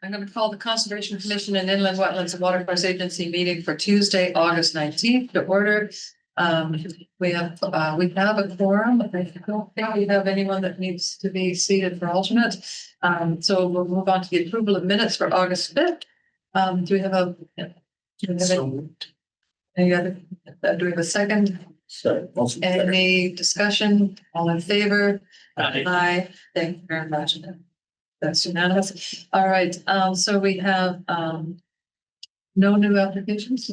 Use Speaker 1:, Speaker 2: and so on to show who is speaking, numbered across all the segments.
Speaker 1: I'm going to call the Conservation Commission and Inland Wetlands and Watercourse Agency meeting for Tuesday, August 19th to order. We have a quorum. I don't think we have anyone that needs to be seated for alternate. So we'll move on to the approval of minutes for August 5th. Do we have a second? Any discussion? All in favor? Aye. Thank you very much. That's unanimous. All right, so we have no new applications,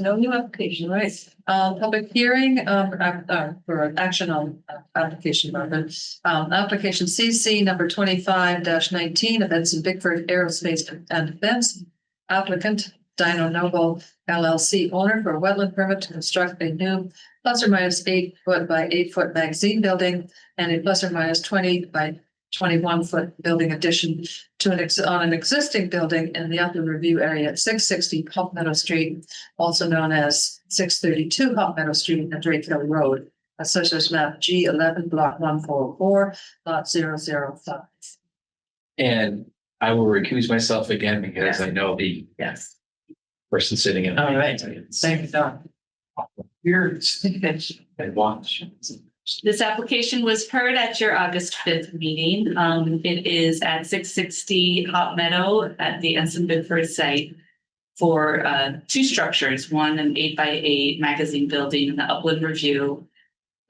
Speaker 1: right? Public hearing for action on application application CC number 25-19 of Benson Bickford Aerospace and Defense. Applicant Dino Noble LLC owner for a wetland permit to construct a new plus or minus 8 foot by 8 foot magazine building and a plus or minus 20 by 21 foot building addition to on an existing building in the upland review area at 660 Hop Meadow Street, also known as 632 Hop Meadow Street and Drake Hill Road, Assessor's Map G11, Block 144, Lot 005.
Speaker 2: And I will recuse myself again because I know the person sitting in.
Speaker 1: All right. Thank you, Don.
Speaker 2: Here and watch.
Speaker 3: This application was heard at your August 5th meeting. It is at 660 Hop Meadow at the Benson Bickford site for two structures, one an 8x8 magazine building in the Upland Review,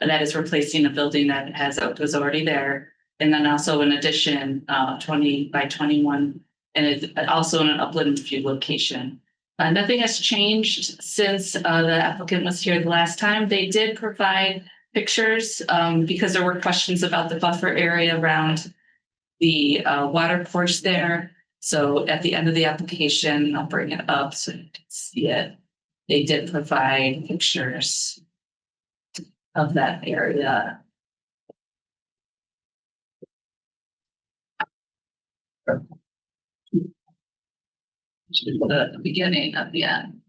Speaker 3: and that is replacing a building that was already there. And then also an addition 20 by 21, and it's also in an Upland Review location. Nothing has changed since the applicant was here the last time. They did provide pictures because there were questions about the buffer area around the water course there. So at the end of the application, I'll bring it up so you can see it. They did provide pictures of that area. The beginning of the end.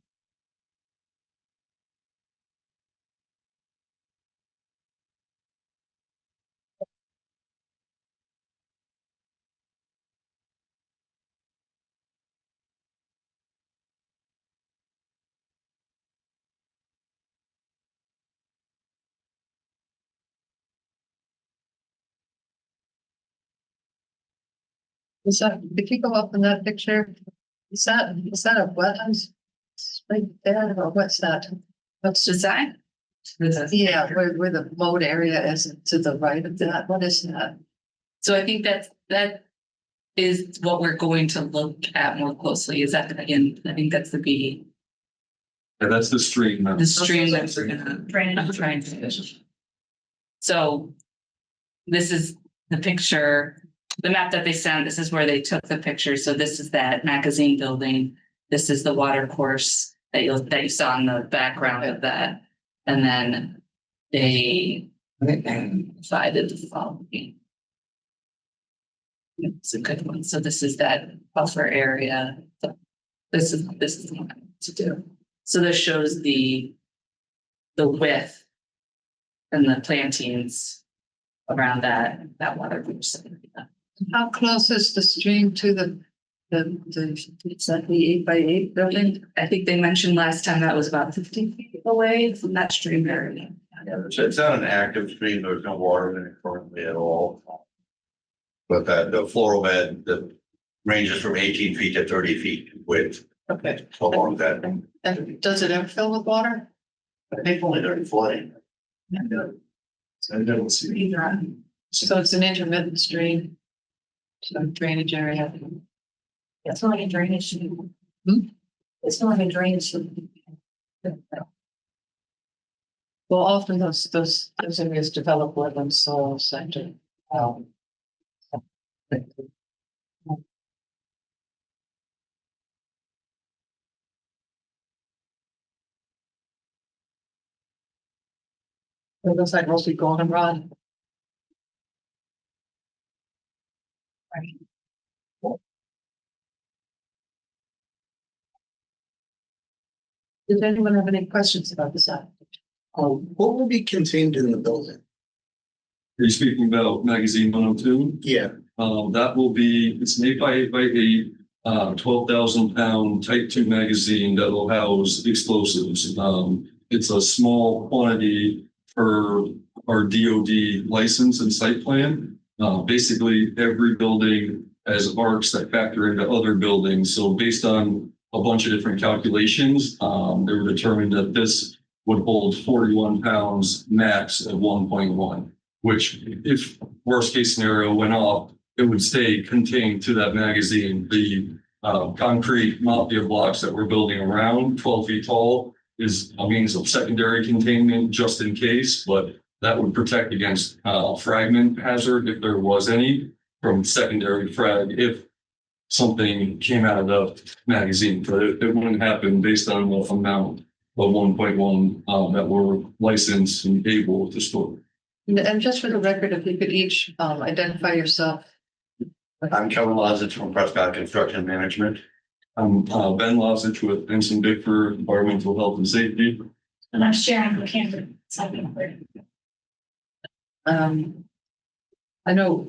Speaker 1: If you go up in that picture, is that a wetlands right there, or what's that? What's
Speaker 3: Design?
Speaker 1: yeah, where the moat area is to the right of that? What is that?
Speaker 3: So I think that is what we're going to look at more closely. Is that again? I think that's the B.
Speaker 4: Yeah, that's the stream.
Speaker 3: The stream that we're gonna trying to. So this is the picture, the map that they sent. This is where they took the picture. So this is that magazine building. This is the water course that you saw in the background of that. And then they provided the following. It's a good one. So this is that buffer area. This is the one to do. So this shows the width and the plantings around that water course.
Speaker 1: How close is the stream to the it's that the 8x8 building?
Speaker 3: I think they mentioned last time that was about 50 feet away from that stream area.
Speaker 5: Yeah, so it's not an active stream, there's no water in it currently at all. But the floral bed that ranges from 18 feet to 30 feet width.
Speaker 1: Okay.
Speaker 5: Along that.
Speaker 1: And does it ever fill with water?
Speaker 5: I think only during flooding.
Speaker 4: So I don't see.
Speaker 1: So it's an intermittent stream. So drainage area.
Speaker 6: It's not like a drainage. It's not like a drainage.
Speaker 1: Well, often those areas develop wetland soils and it looks like mostly goldenrod. Does anyone have any questions about this application?
Speaker 7: What will be contained in the building?
Speaker 4: Are you speaking about magazine 102?
Speaker 7: Yeah.
Speaker 4: That will be, it's an 8x8 12,000-pound Type 2 magazine that will house explosives. It's a small quantity for our DoD license and site plan. Basically, every building has arcs that factor into other buildings. So based on a bunch of different calculations, they were determined that this would hold 41 pounds max at 1.1, which if worst case scenario went off, it would stay contained to that magazine. The concrete mafia blocks that we're building around 12 feet tall is a means of secondary containment just in case, but that would protect against fragment hazard if there was any from secondary frag if something came out of the magazine, but it wouldn't happen based on the amount of 1.1 that we're licensed and able to store.
Speaker 1: And just for the record, if you could each identify yourself.
Speaker 5: I'm Kevin Lozich from Prescott Construction Management.
Speaker 4: I'm Ben Lozich with Ensign Bickford Environmental Health and Safety.
Speaker 6: And I'm Sharon from Camden.
Speaker 1: I know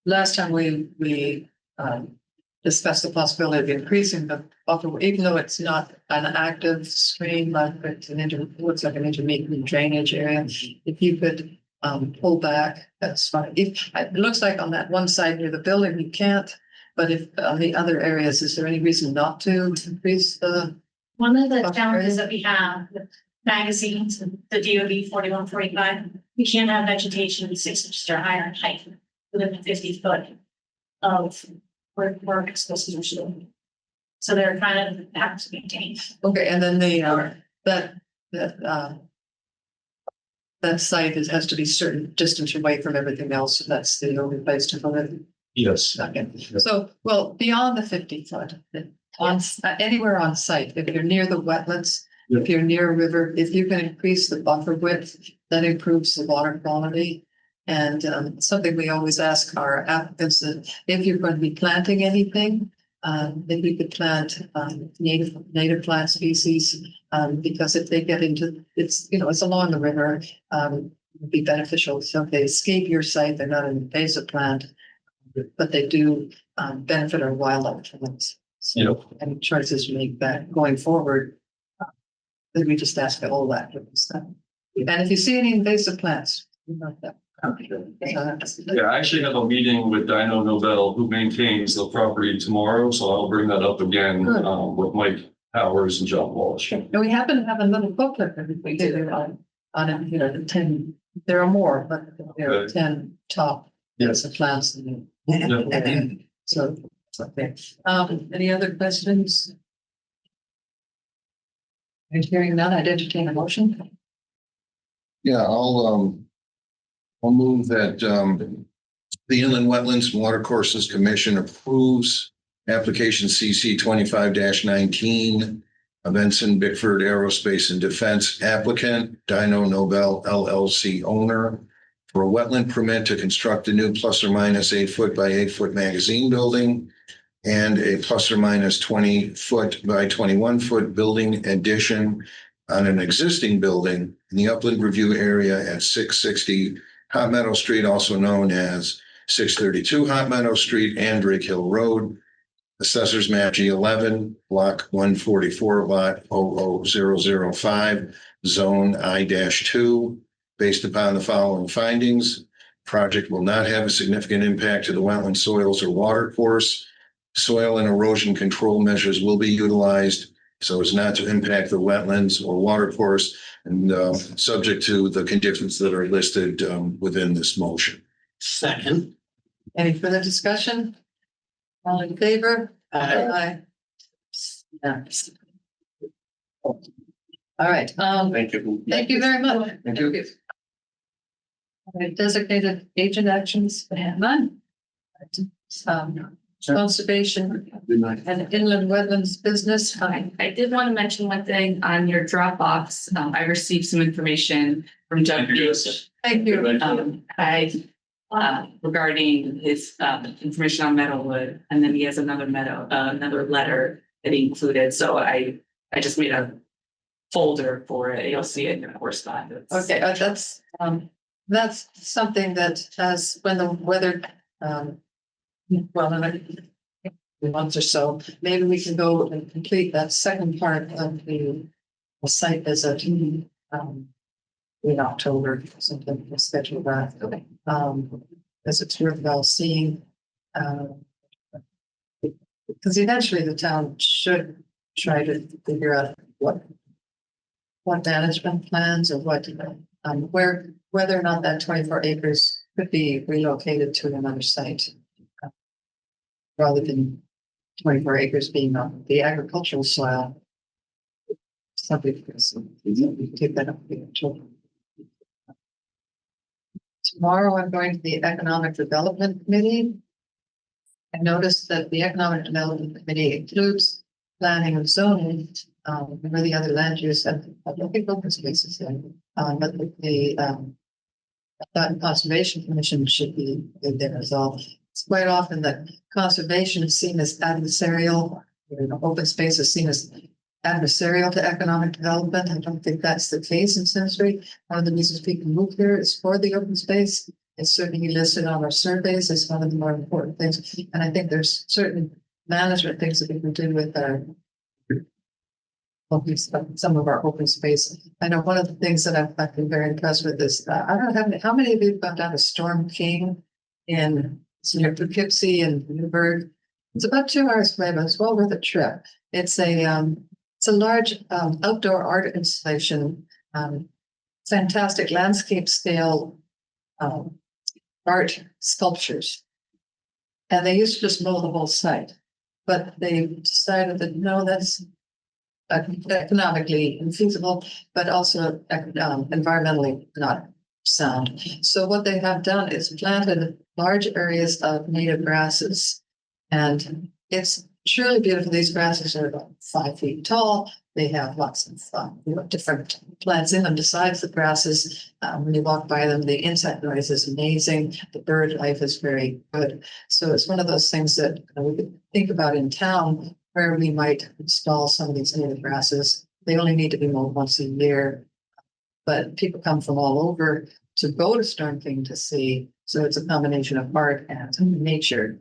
Speaker 1: last time we discussed the possibility of increasing the buffer, even though it's not an active stream, like it's looks like an intermediate drainage area. If you could pull back, that's fine. If it looks like on that one side near the building, you can't. But if on the other areas, is there any reason not to increase the?
Speaker 6: One of the challenges that we have with magazines, the DOD 4145, we can't have vegetation 6 inches or higher in height within 50 foot of where explosives are stored. So they're kind of have to maintain.
Speaker 1: Okay, and then the that site has to be certain distance away from everything else. So that's the only place to put it.
Speaker 4: Yes.
Speaker 1: Okay. So, well, beyond the 50 foot, on anywhere on site, if you're near the wetlands, if you're near a river, if you can increase the buffer width, that improves the water quality. And something we always ask our applicants that if you're going to be planting anything, if you could plant native plant species, because if they get into it's along the river, would be beneficial. So if they escape your site, they're not an invasive plant, but they do benefit our wildlife from this. So any choices you make that going forward, then we just ask all that stuff. And if you see any invasive plants, you know that.
Speaker 4: Yeah, I actually have a meeting with Dino Nobel, who maintains the property tomorrow, so I'll bring that up again with Mike Powers and John Walsh.
Speaker 1: And we happen to have a little booklet that we do on it, the 10, there are more, but there are 10 top of plants. So, okay. Any other questions? I'm hearing none. I'd entertain a motion.
Speaker 7: Yeah, I'll move that the Inland Wetlands and Watercourses Commission approves application CC 25-19 of Ensign Bickford Aerospace and Defense applicant, Dino Nobel LLC owner, for a wetland permit to construct a new plus or minus 8 foot by 8 foot magazine building and a plus or minus 20 foot by 21 foot building addition on an existing building in the upland review area at 660 Hot Meadow Street, also known as 632 Hot Meadow Street and Drake Hill Road, Assessors Map G11, Block 144, Lot 00005, Zone I-2. Based upon the following findings, project will not have a significant impact to the wetland soils or water course. Soil and erosion control measures will be utilized so as not to impact the wetlands or water course, and subject to the conditions that are listed within this motion.
Speaker 8: Second.
Speaker 1: Any further discussion? All in favor? Aye. Yeah. All right.
Speaker 5: Thank you.
Speaker 1: Thank you very much.
Speaker 7: Thank you.
Speaker 1: All right, designated agent actions, none. Conservation and inland wetlands business.
Speaker 3: Hi, I did want to mention one thing on your Dropbox. I received some information from Doug Beach.
Speaker 1: Thank you.
Speaker 3: Regarding his information on Meadowwood, and then he has another letter that he included. So I just made a folder for it. You'll see it in your correspondence.
Speaker 1: Okay, that's something that as when the weather, well, month or so, maybe we can go and complete that second part of the site visit. In October, something to schedule that. As it's worthwhile seeing. Because eventually the town should try to figure out what management plans or whether or not that 24 acres could be relocated to another site. Rather than 24 acres being on the agricultural soil. Something we take that up. Tomorrow I'm going to the Economic Development Committee. I noticed that the Economic Development Committee includes planning and zoning, where the other land use and I think open spaces there. But the Conservation Commission should be there as well. It's quite often that conservation is seen as adversarial, open space is seen as adversarial to economic development. I don't think that's the case in Simsbury. One of the reasons people move here is for the open space. It's certainly listed on our surveys as one of the more important things. And I think there's certain management things that we can do with our some of our open space. I know one of the things that I've been very impressed with is, I don't know how many of you have gone down to Storm King in near Poughkeepsie and Newburgh. It's about 2 hours away, but it's well worth a trip. It's a large outdoor art installation, fantastic landscape scale art sculptures. And they used to just mow the whole site, but they decided that no, that's economically infeasible, but also environmentally not sound. So what they have done is planted large areas of native grasses, and it's truly beautiful. These grasses are about 5 feet tall. They have lots of different plants in them besides the grasses. When you walk by them, the insect noise is amazing. The bird life is very good. So it's one of those things that we could think about in town where we might install some of these native grasses. They only need to be mowed once a year, but people come from all over to go to Storm King to see. So it's a combination of art and nature.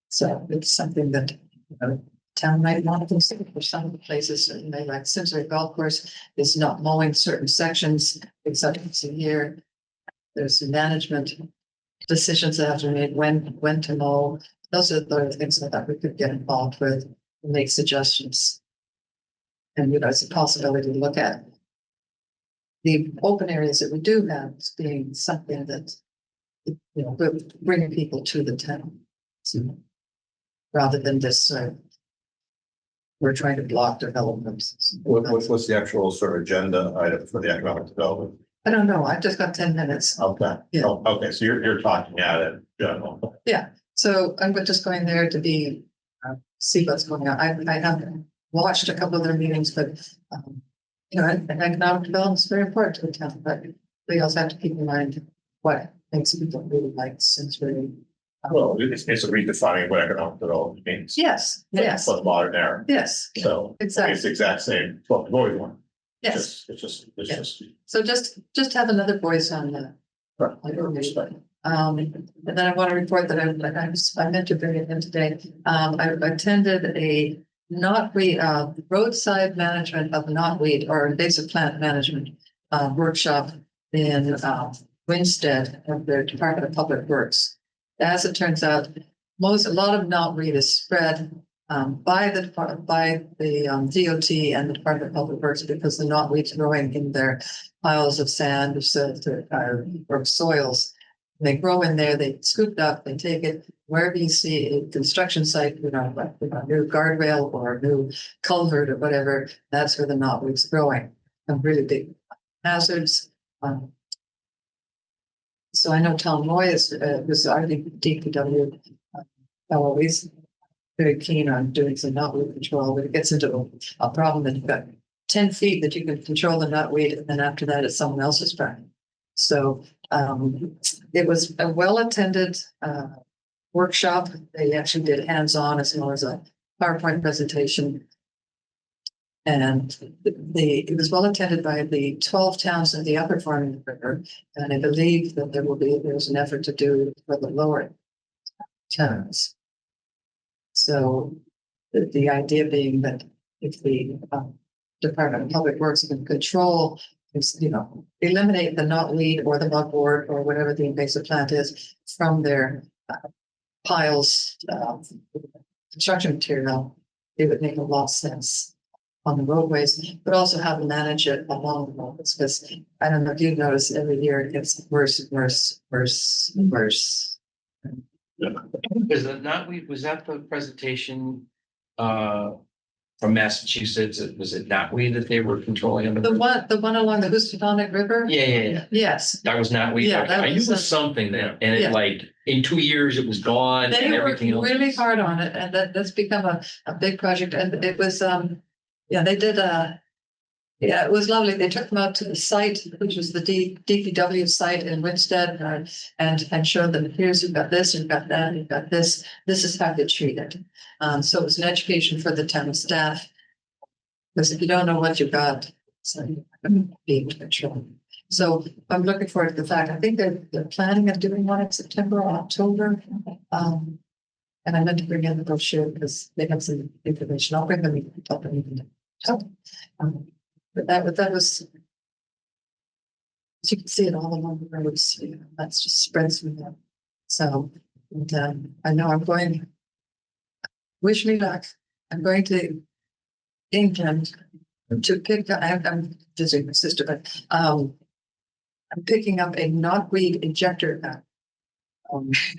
Speaker 1: So it's something that town might want to consider for some of the places. Certainly, like Simsbury Golf Course is not mowing certain sections except once a year. There's management decisions that have to be made when to mow. Those are the things that we could get involved with and make suggestions. And it's a possibility to look at the open areas that we do have as being something that will bring people to the town. So, rather than this, we're trying to block development.
Speaker 5: What's the actual sort of agenda item for the economic development?
Speaker 1: I don't know. I've just got 10 minutes.
Speaker 5: Okay.
Speaker 1: Yeah.
Speaker 5: Oh, okay, so you're talking at it, general.
Speaker 1: Yeah. So I'm just going there to be see what's going on. I haven't watched a couple of their meetings, but economic development is very important to the town. But we also have to keep in mind what makes people really like Simsbury.
Speaker 8: Well, it's a redefining what economic development means.
Speaker 1: Yes. Yes.
Speaker 8: For the modern era.
Speaker 1: Yes.
Speaker 8: So
Speaker 1: Exactly.
Speaker 8: it's the exact same, what we've always wanted.
Speaker 1: Yes.
Speaker 8: It's just.
Speaker 1: So just have another voice on the. And then I want to report that I meant to bring it in today. I attended a knotweed roadside management of knotweed or invasive plant management workshop in Winstead of the Department of Public Works. As it turns out, a lot of knotweed is spread by the DOT and the Department of Public Works because the knotweed's growing in their piles of sand or soils. They grow in there, they scoop it up, they take it wherever you see a construction site, like a new guardrail or a new culvert or whatever, that's where the knotweed's growing. And really big hazards. So I know Tom Moy was our DPW fellow. He's very keen on doing some knotweed control, but it gets into a problem that you've got 10 feet that you can control the knotweed, and then after that, it's someone else's problem. So it was a well-attended workshop. They actually did hands-on as well as a PowerPoint presentation. And it was well attended by the 12 towns in the upper Farming River. And I believe that there's an effort to do for the lower towns. So the idea being that if the Department of Public Works can control, is, eliminate the knotweed or the mugwort or whatever the invasive plant is from their piles of construction material, it would make a lot of sense on the roadways, but also how to manage it along the roads, because I don't know if you've noticed every year it gets worse and worse, worse and worse.
Speaker 2: Was that the presentation from Massachusetts? Was it knotweed that they were controlling? On
Speaker 1: The one along the Houstonic River?
Speaker 2: Yeah.
Speaker 1: Yes,
Speaker 2: That was knotweed.
Speaker 1: Yeah,
Speaker 2: Okay,
Speaker 1: that
Speaker 2: I knew
Speaker 1: was
Speaker 2: it was something that, and
Speaker 1: yeah.
Speaker 2: it like, in 2 years, it was gone
Speaker 1: they
Speaker 2: and
Speaker 1: worked
Speaker 2: everything else.
Speaker 1: really hard on it, and that's become a big project, and it was, they did yeah, it was lovely. They took them out to the site, which was the DPW site in Winstead, and showed them, here's, you've got this, you've got that, you've got this is how they treat it. So it was an education for the town staff. Because if you don't know what you've got, so being controlled. So I'm looking forward to the fact, I think they're planning on doing one in September or October. And I meant to bring in the brochure because they have some information. I'll bring them up and but that was, as you can see it all along the roads, that's just spreads from there. So, and, I know I'm going, wish me luck. I'm going to England to pick up, I'm visiting my sister, but, I'm picking up a knotweed injector gun.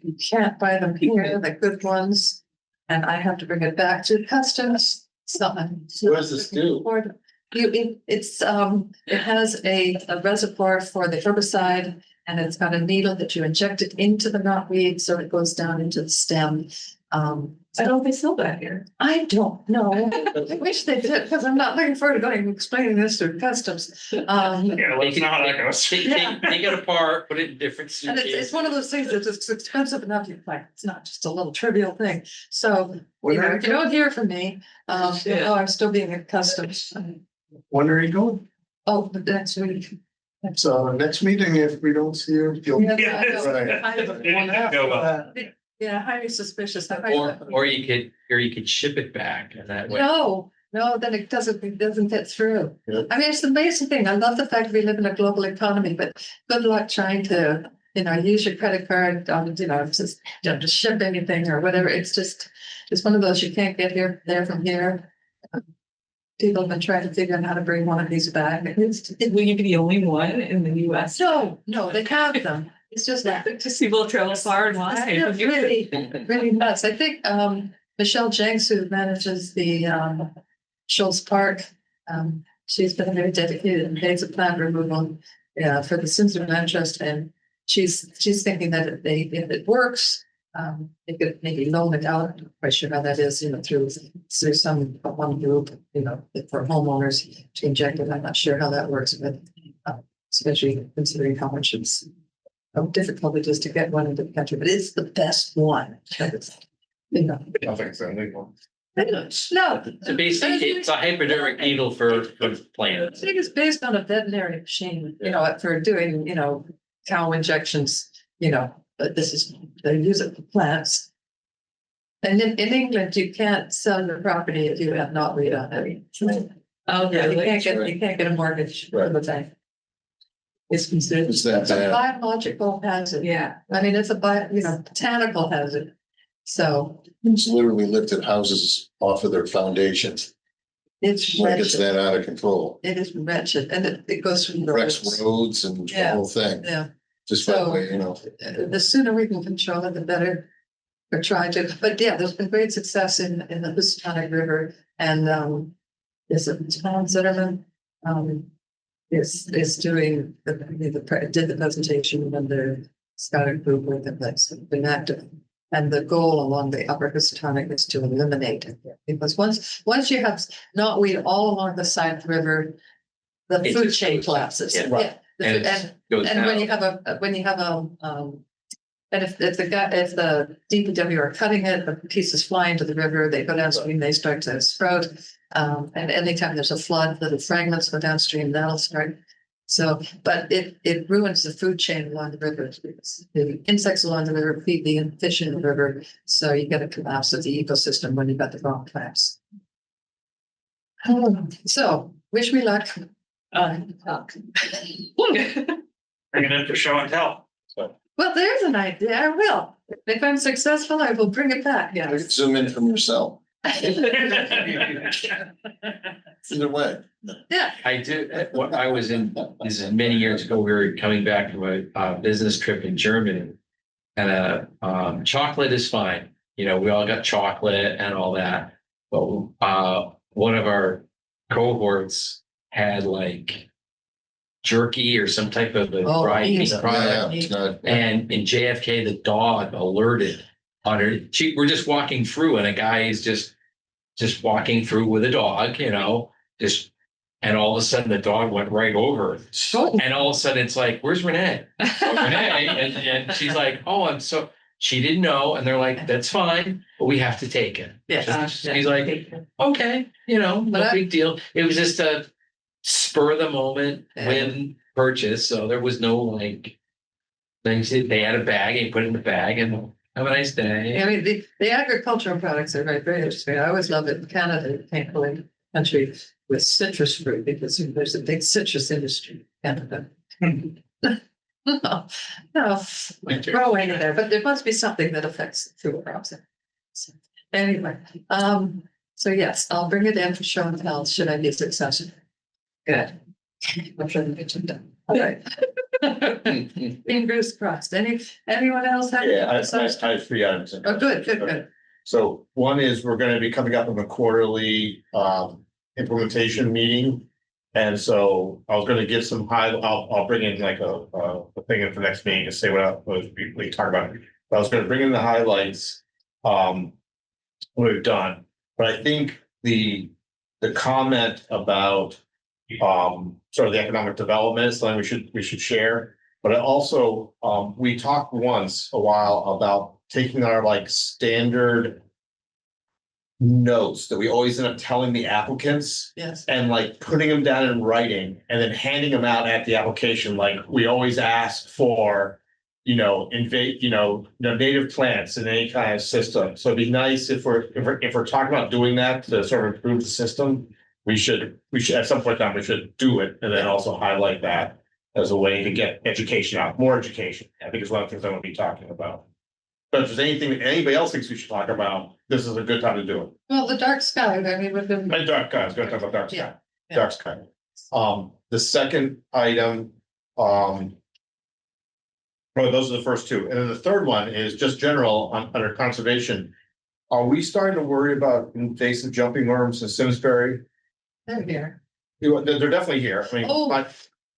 Speaker 1: You can't buy them here, the good ones, and I have to bring it back to customs.
Speaker 8: What does this do?
Speaker 1: It has a reservoir for the herbicide, and it's got a needle that you inject it into the knotweed, so it goes down into the stem.
Speaker 3: I don't think so back here.
Speaker 1: I don't know. I wish they did, because I'm not looking forward to going and explaining this to customs.
Speaker 8: Yeah, well, that's not how that goes.
Speaker 2: Take it apart, put it in different
Speaker 1: And it's
Speaker 2: suitcases.
Speaker 1: one of those things that's just expensive enough, you're like, it's not just a little trivial thing. So, if you don't hear from me, I'm still being at customs.
Speaker 8: When are you going?
Speaker 1: Oh, but next week.
Speaker 8: So next meeting, if we don't see you. you'll-
Speaker 1: Yeah, I know.
Speaker 8: Right.
Speaker 1: Yeah, highly suspicious.
Speaker 2: Or you could ship it back and that way.
Speaker 1: No, then it doesn't get through.
Speaker 8: Yeah.
Speaker 1: I mean, it's the basic thing. I love the fact we live in a global economy, but good luck trying to, use your credit card on, just to ship anything or whatever. It's one of those you can't get there from here. People have been trying to figure out how to bring one of these back.
Speaker 3: Will you be the only one in the US?
Speaker 1: No, they have them. It's just that.
Speaker 3: Just people travel far and
Speaker 1: They're
Speaker 3: wide.
Speaker 1: really nuts. I think Michelle Jenks, who manages the Schultz Park, she's been very dedicated in invasive plant removal for the Simsbury Land Trust, and she's thinking that if it works, they could maybe loan it out. I'm not quite sure how that is, through some one group, for homeowners to inject it. I'm not sure how that works, but especially considering how much difficult it is to get one into the country, but it's the best one.
Speaker 8: Nothing's illegal.
Speaker 1: No.
Speaker 2: So basically, it's a hypodermic needle for plants.
Speaker 1: I think it's based on a veterinary machine, for doing, cow injections, but they use it for plants. And in England, you can't sell your property if you have not read on it.
Speaker 3: Oh,
Speaker 1: Yeah,
Speaker 3: really?
Speaker 1: you can't get a mortgage for the bank. It's considered
Speaker 7: It's that
Speaker 1: a
Speaker 7: bad.
Speaker 1: biological hazard.
Speaker 3: Yeah.
Speaker 1: I mean, it's a botanical hazard. So
Speaker 7: It's literally lifted houses off of their foundations,
Speaker 1: it's
Speaker 7: like it's
Speaker 1: wretched.
Speaker 7: that out of control.
Speaker 1: It is wretched, and it goes through
Speaker 7: Wrecks
Speaker 1: roads.
Speaker 7: roads and the
Speaker 1: Yeah.
Speaker 7: whole thing,
Speaker 1: Yeah,
Speaker 7: just by the way,
Speaker 1: the sooner we can control it, the better. We're trying to, but yeah, there's been great success in the Houstonic River, and there's a town Zetterman is doing did the presentation when the Scottish group with it that's been active. And the goal along the upper Houstonic is to eliminate it, because once you have knotweed all along the side of the river, the
Speaker 2: It
Speaker 1: food
Speaker 2: just
Speaker 1: chain
Speaker 2: goes-
Speaker 1: collapses.
Speaker 2: yeah.
Speaker 1: Yeah. The
Speaker 2: And
Speaker 1: food-
Speaker 2: it goes
Speaker 1: And when
Speaker 2: down.
Speaker 1: you have and if the DPW are cutting it, the pieces fly into the river, they go downstream, they start to sprout. And anytime there's a flood, little fragments go downstream, that'll start. So, but it ruins the food chain along the river. The insects along the river feed the fish in the river. So you get a collapse of the ecosystem when you've got the wrong plants. So wish me luck. Talk.
Speaker 8: Bring it in for show and tell.
Speaker 1: Well, there's an idea. I will. If I'm successful, I will bring it back.
Speaker 7: You can
Speaker 1: Yes.
Speaker 7: zoom in from your cell. Either way.
Speaker 1: Yeah.
Speaker 2: I do, what I was in, this is many years ago, we were coming back from a business trip in Germany. And chocolate is fine, you know, we all got chocolate and all that. But one of our cohorts had like jerky or some type of a
Speaker 1: Oh,
Speaker 2: fried meat
Speaker 1: yeah.
Speaker 2: product.
Speaker 7: It's not.
Speaker 2: And in JFK, the dog alerted on her. We're just walking through, and a guy is just walking through with a dog, you know, and all of a sudden the dog went right over. And all of a sudden it's like, "Where's Renee?" "Oh, Renee," and she's like, "Oh, I'm so." She didn't know, and they're like, "That's fine, but we have to take it."
Speaker 1: Yes.
Speaker 2: He's like, "Okay, you know, no
Speaker 1: But
Speaker 2: big deal." It was just a spur of the moment
Speaker 1: Yeah.
Speaker 2: win purchase, so there was no like. They had a bag, and he put it in the bag, and have a nice day.
Speaker 1: I mean, the agricultural products are very interesting. I always love it in Canada, thankfully, country with citrus fruit, because there's a big citrus industry in Canada. No, throw away there, but there must be something that affects the food crops. So, anyway, so yes, I'll bring it in for show and tell, should I be successful. Good. I'm sure the kitchen done. All right. Fingers crossed. Anyone else have?
Speaker 8: Yeah, I have 3 items.
Speaker 1: Oh, good.
Speaker 8: So one is we're gonna be coming up with a quarterly implementation meeting. And so I was gonna give some I'll bring in like a thing in for next meeting to say what we talk about. But I was gonna bring in the highlights, what we've done. But I think the comment about sort of the economic development is something we should share. But I also, we talked once a while about taking our like standard notes that we always end up telling the applicants
Speaker 1: Yes.
Speaker 8: and like putting them down in writing and then handing them out at the application. Like we always ask for, native plants in any kind of system. So it'd be nice if we're talking about doing that to sort of improve the system. We should at some point in time, we should do it and then also highlight that as a way to get education out, more education. I think is one of the things I want to be talking about. But if there's anything that anybody else thinks we should talk about, this is a good time to do it.
Speaker 1: Well, the dark sky, I mean, with the.
Speaker 8: And dark sky, I was gonna talk about dark sky.
Speaker 1: Yeah.
Speaker 8: Dark sky. The second item, well, those are the first two. And then the third one is just general under conservation. Are we starting to worry about invasive jumping worms in Simsbury?
Speaker 1: They're here.
Speaker 8: They're definitely here. I mean,
Speaker 1: Oh.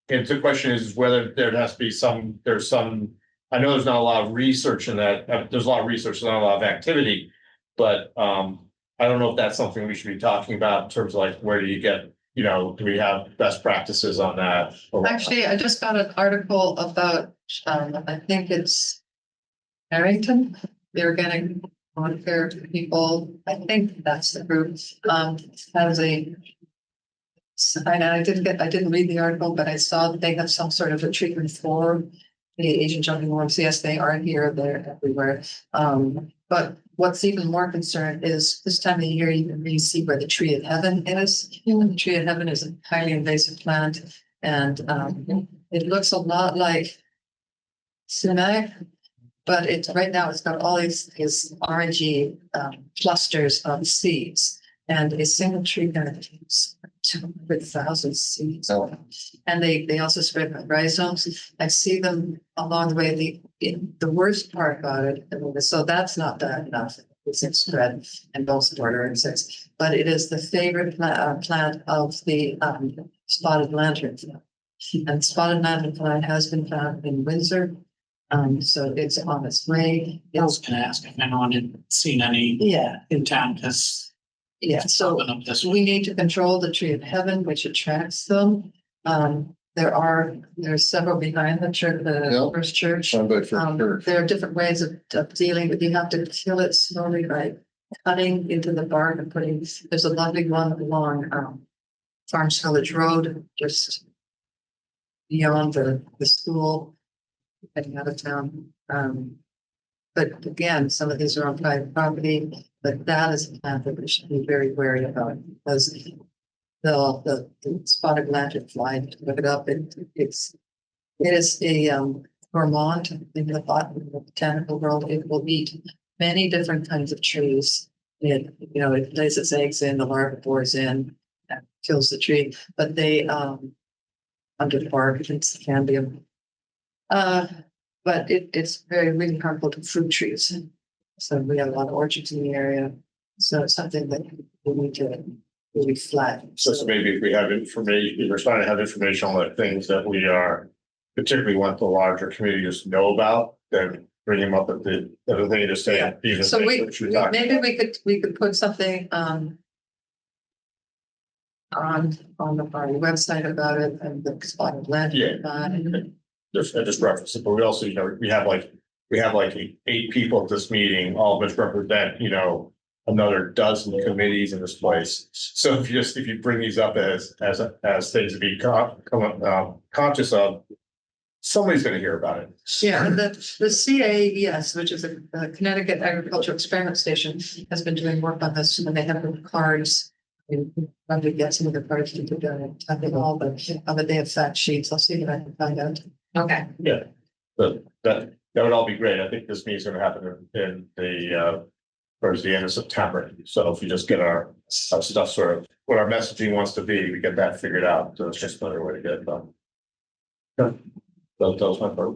Speaker 8: and the question is whether there has to be there's some, I know there's not a lot of research in that. There's a lot of research, not a lot of activity. But I don't know if that's something we should be talking about in terms of like, where do you get, do we have best practices on that?
Speaker 1: Actually, I just got an article about, I think it's Harrington, the organic welfare people. I think that's the group, has I didn't read the article, but I saw that they have some sort of a treatment for the Asian jumping worms. Yes, they are here, they're everywhere. But what's even more concerned is this time of the year, you can really see where the tree of heaven is. The tree of heaven is a highly invasive plant, and it looks a lot like sumac, but right now it's got all these orangey clusters of seeds, and a single tree contains 200,000 seeds.
Speaker 7: Oh.
Speaker 1: And they also spread by rhizomes. I see them along the way. The worst part about it, so that's not bad enough. It's spread and both border insects, but it is the favorite plant of the spotted lantern. And spotted lantern plant has been found in Windsor. So it's on its way.
Speaker 9: I was gonna ask if anyone had seen any
Speaker 1: Yeah,
Speaker 9: in town, because
Speaker 1: yeah. So we need to control the tree of heaven, which attracts them. There's several behind the church, the
Speaker 7: Yep.
Speaker 1: first church.
Speaker 7: But for sure.
Speaker 1: There are different ways of dealing, but you have to kill it slowly by cutting into the bark and there's a lovely one along Farms Village Road, just beyond the school, heading out of town. But again, some of these are on private property, but that is a plant that we should be very wary about because the spotted lanternfly, look it up, it is a gourmand in the botanical world. It will eat many different kinds of trees. It lays its eggs in, the larva bores in, and kills the tree, but they under the bark against the cambium. But it's really harmful to fruit trees. So we have a lot of orchards in the area. So it's something that we need to really flag.
Speaker 8: So maybe if we have information, if we're trying to have information on the things that we are particularly want the larger communities to know about, then bring them up at the thing to say.
Speaker 1: Yeah.
Speaker 8: Even
Speaker 1: So
Speaker 8: maybe
Speaker 1: we could put something on our website about it and the spotted lantern.
Speaker 8: just reference it, but we also, we have like 8 people at this meeting, all of which represent, another dozen committees in this place. So if you bring these up as things to be conscious of, somebody's gonna hear about it.
Speaker 1: Yeah, and the CAES, which is a Connecticut Agricultural Experiment Station, has been doing work on this, and they have the cards. I'm to get some of the cards to put down and type it all, but they have fact sheets. I'll see if I can find out.
Speaker 3: Okay.
Speaker 8: Yeah, but that would all be great. I think this meeting's gonna happen in towards the end of September. So if we just get our stuff sort of what our messaging wants to be, we get that figured out. So it's just another way to get it done. Good. That was my part.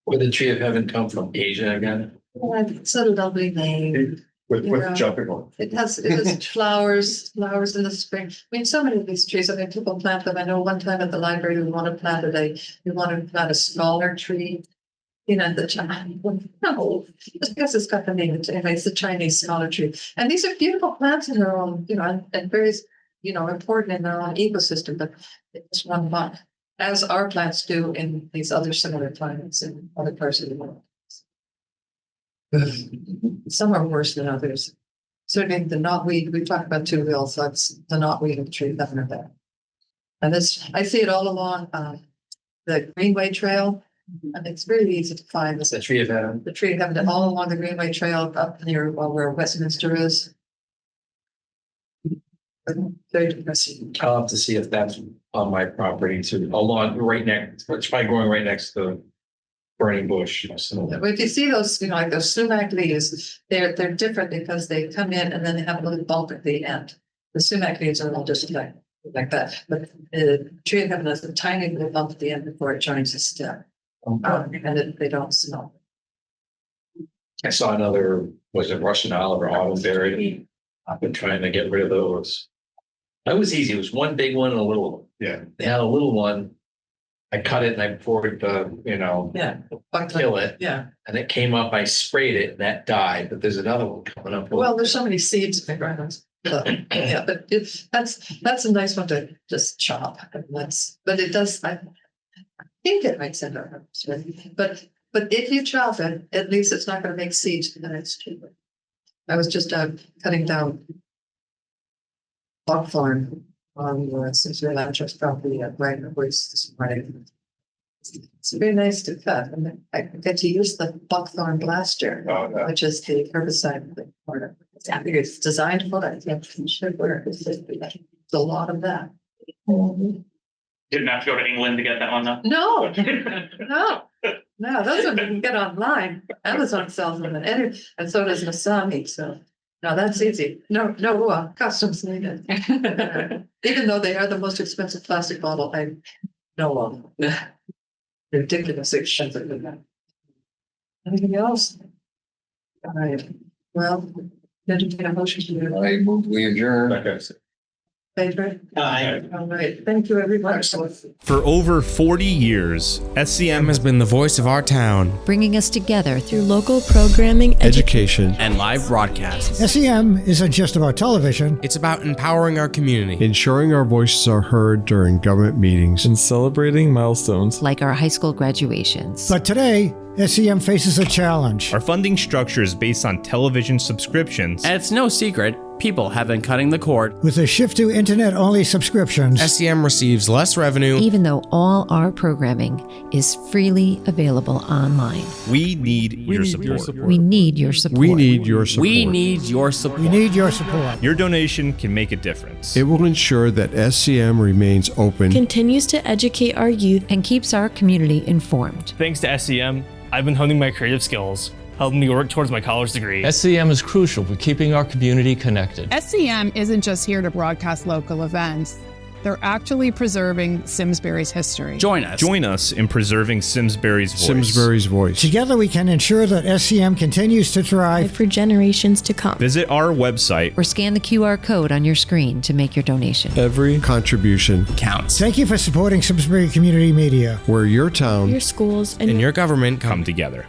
Speaker 2: Where the tree of heaven come from? Asia again?
Speaker 1: It's a lovely name.
Speaker 8: With
Speaker 1: Yeah.
Speaker 8: jumping on.
Speaker 1: It has flowers in the spring. I mean, so many of these trees, I mean, people plant them. I know one time at the library, we wanted to plant a smaller tree. No, just because it's got the name, it's a Chinese smaller tree. And these are beautiful plants in their own, and very, important in their own ecosystem, but it's one month, as our plants do in these other similar climates in other parts of the world. Some are worse than others. Certainly the knotweed, we talked about two wheels, that's the knotweed of the tree, nothing of that. And I see it all along the Greenway Trail. And it's really easy to find
Speaker 2: The tree of heaven.
Speaker 1: the tree of heaven all along the Greenway Trail up near where Westminster is. Very depressing.
Speaker 2: I'll have to see if that's on my property too, it's probably growing right next to the burning bush. So
Speaker 1: But if you see those, like those sumac leaves, they're different because they come in and then they have a little bulb at the end. The sumac leaves are all just like that, but the tree of heaven has a tiny little bump at the end before it joins the stem. And they don't smell.
Speaker 2: I saw another, was it Russian olive or autumnberry? I've been trying to get rid of those. That was easy. It was one big one and a little one.
Speaker 8: Yeah.
Speaker 2: They had a little one. I cut it and I poured
Speaker 1: Yeah.
Speaker 2: kill it.
Speaker 1: Yeah.
Speaker 2: And it came up, I sprayed it and that died, but there's another one coming up.
Speaker 1: Well, there's so many seeds in the ground. So, yeah, but that's a nice one to just chop. But it does, I think it might send out, but if you chop it, at least it's not going to make seeds for the next tree. I was just cutting down buckthorn on the Simsbury Land property at right of ways this morning. It's very nice to cut, and I get to use the buckthorn blaster, which is the herbicide part. I think it's designed for that. It should work. It's a lot of that.
Speaker 10: Didn't have to go to England to get that one though.
Speaker 1: No, no, those ones you can get online. Amazon sells them, and so does Masami. So, no, that's easy. No, customs needed. Even though they are the most expensive plastic bottle I know of. Ridiculously expensive. Anything else? All right. Well, entertain a motion to
Speaker 7: I move we adjourn.
Speaker 1: favor. All right. Thank you, everybody.
Speaker 11: For over 40 years, SCM has been the voice of our town.
Speaker 12: Bringing us together through local programming,
Speaker 11: Education and live broadcasts.
Speaker 13: SEM isn't just about television.
Speaker 11: It's about empowering our community.
Speaker 14: Ensuring our voices are heard during government meetings. And celebrating milestones.
Speaker 12: like our high school graduations.
Speaker 13: But today, SEM faces a challenge.
Speaker 11: Our funding structure is based on television subscriptions. And it's no secret, people have been cutting the cord.
Speaker 13: With a shift to internet-only subscriptions,
Speaker 11: SEM receives less revenue.
Speaker 12: Even though all our programming is freely available online.
Speaker 11: We need your support.
Speaker 12: We need your support.
Speaker 14: We need your support.
Speaker 11: We need your support.
Speaker 13: we need your support.
Speaker 15: Your donation can make a difference.
Speaker 14: It will ensure that SCM remains open,
Speaker 16: continues to educate our youth,
Speaker 12: and keeps our community informed.
Speaker 15: Thanks to SEM, I've been honing my creative skills, helping me work towards my college degree.
Speaker 17: SCM is crucial for keeping our community connected.
Speaker 18: SCM isn't just here to broadcast local events. They're actually preserving Simsbury's history.
Speaker 11: Join us.
Speaker 15: Join us in preserving Simsbury's voice.
Speaker 14: Simsbury's voice.
Speaker 13: Together we can ensure that SCM continues to thrive
Speaker 16: for generations to come.
Speaker 15: Visit our website
Speaker 12: or scan the QR code on your screen to make your donation.
Speaker 14: Every contribution
Speaker 11: counts.
Speaker 13: Thank you for supporting Simsbury Community Media,
Speaker 14: where your town,
Speaker 16: your schools,
Speaker 11: and your government come together.